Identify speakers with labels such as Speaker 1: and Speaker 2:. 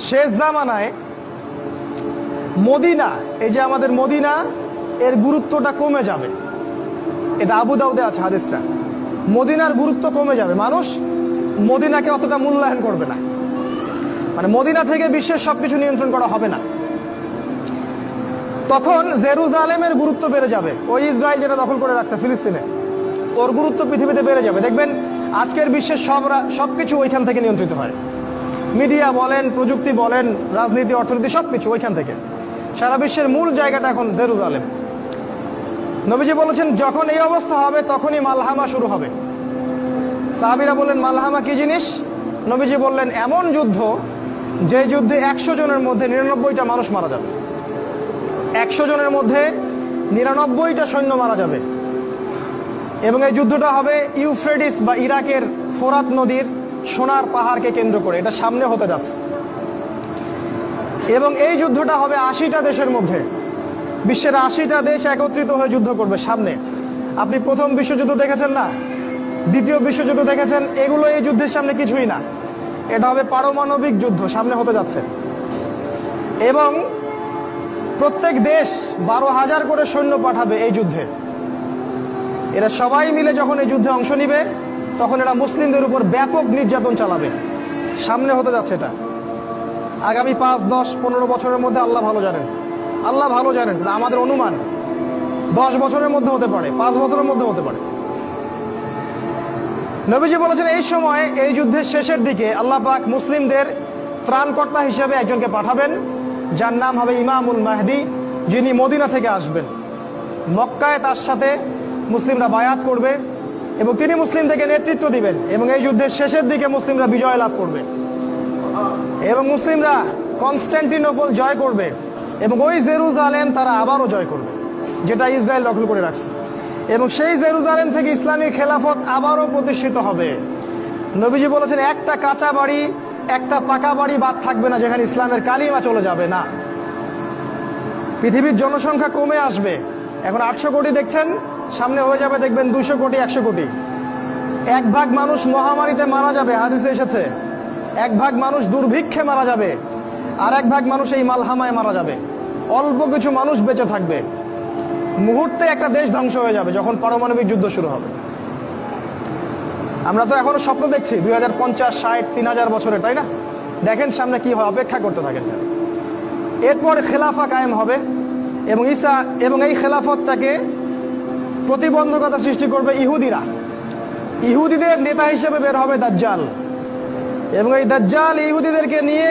Speaker 1: শেষ জামানায় মদিনা, এই যে আমাদের মদিনা, এর গুরুত্বটা কমে যাবে। এটা আবু দাউদে আছে হাদিসটা। মদিনার গুরুত্ব কমে যাবে, মানুষ মদিনাকে অতটা মূল্যায়ন করবে না। মানে মদিনা থেকে বিশ্বের সবকিছু নিয়ন্ত্রণ করা হবে না। তখন জেরুজালেমের গুরুত্ব বেড়ে যাবে। ওই ইসরায়েল যেটা দখল করে রাখছে ফিলিস্তিনে, ওর গুরুত্ব পৃথিবীতে বেড়ে যাবে। দেখবেন আজকের বিশ্বের সবকিছু ওইখান থেকে নিয়ন্ত্রিত হয়। মিডিয়া বলেন, প্রযুক্তি বলেন, রাজনীতি, অর্থনীতি, সবকিছু ওইখান থেকে। সারা বিশ্বের মূল জায়গাটা এখন জেরুজালেম। নবীজি বলেছেন যখন এই অবস্থা হবে তখনই মালহামা শুরু হবে। সাহাবীরা বললেন মালহামা কি জিনিস? নবীজি বললেন এমন যুদ্ধ যে যুদ্ধে 100 জনের মধ্যে 99টা মানুষ মারা যাবে। 100 জনের মধ্যে 99টা সৈন্য মারা যাবে। এবং এই যুদ্ধটা হবে ইউফ্রেটিস বা ইরাকের ফোরাত নদীর সোনার পাহাড়কে কেন্দ্র করে। এটা সামনে হতে যাচ্ছে। এবং এই যুদ্ধটা হবে 80টা দেশের মধ্যে। বিশ্বের 80টা দেশ একত্রিত হয়ে যুদ্ধ করবে সামনে। আপনি প্রথম বিশ্বযুদ্ধ দেখেছেন না, দ্বিতীয় বিশ্বযুদ্ধ দেখেছেন, এগুলো এই যুদ্ধের সামনে কিছুই না। এটা হবে পারমাণবিক যুদ্ধ, সামনে হতে যাচ্ছে। এবং প্রত্যেক দেশ 12,000 করে সৈন্য পাঠাবে এই যুদ্ধে। এরা সবাই মিলে যখন এই যুদ্ধে অংশ নিবে তখন এরা মুসলিমদের উপর ব্যাপক নির্যাতন চালাবে। সামনে হতে যাচ্ছে এটা। আগামী 5, 10, 15 বছরের মধ্যে আল্লাহ ভালো জানেন। আল্লাহ ভালো জানেন, আমাদের অনুমান 10 বছরের মধ্যে হতে পারে, 5 বছরের মধ্যে হতে পারে। নবীজি বলেছেন এই সময়, এই যুদ্ধের শেষের দিকে আল্লাহ পাক মুসলিমদের ত্রাণকর্তা হিসেবে একজনকে পাঠাবেন, যার নাম হবে ইমামুল মাহদি, যিনি মদিনা থেকে আসবেন। মক্কায় তার সাথে মুসলিমরা বায়াত করবে এবং তিনি মুসলিমদেরকে নেতৃত্ব দিবেন। এবং এই যুদ্ধের শেষের দিকে মুসলিমরা বিজয় লাভ করবে এবং মুসলিমরা কনস্ট্যান্টিনোপল জয় করবে এবং ওই জেরুজালেম তারা আবারও জয় করবে, যেটা ইসরায়েল দখল করে রাখছে। এবং সেই জেরুজালেম থেকে ইসলামী খেলাফত আবারও প্রতিষ্ঠিত হবে। নবীজি বলেছেন একটা কাঁচা বাড়ি, একটা পাকা বাড়ি বাদ থাকবে না যেখানে ইসলামের কালিমা চলে যাবে না। পৃথিবীর জনসংখ্যা কমে আসবে। এখন 800 কোটি দেখছেন, সামনে হয়ে যাবে দেখবেন 200 কোটি, 100 কোটি। 1 ভাগ মানুষ মহামারীতে মারা যাবে, হাদিসে এসেছে। 1 ভাগ মানুষ দুর্ভিক্ষে মারা যাবে, আর 1 ভাগ মানুষ এই মালহামায় মারা যাবে। অল্প কিছু মানুষ বেঁচে থাকবে। মুহূর্তে একটা দেশ ধ্বংস হয়ে যাবে যখন পারমাণবিক যুদ্ধ শুরু হবে। আমরা তো এখনো স্বপ্ন দেখছি 2050, 60, 3000 বছরে, তাই না? দেখেন সামনে কি হয়, অপেক্ষা করতে থাকেন। এরপর খেলাফা কায়েম হবে এবং এই খেলাফতটাকে প্রতিবন্ধকতা সৃষ্টি করবে ইহুদিরা। ইহুদিদের নেতা হিসেবে বের হবে দাজ্জাল এবং এই দাজ্জাল ইহুদিদেরকে নিয়ে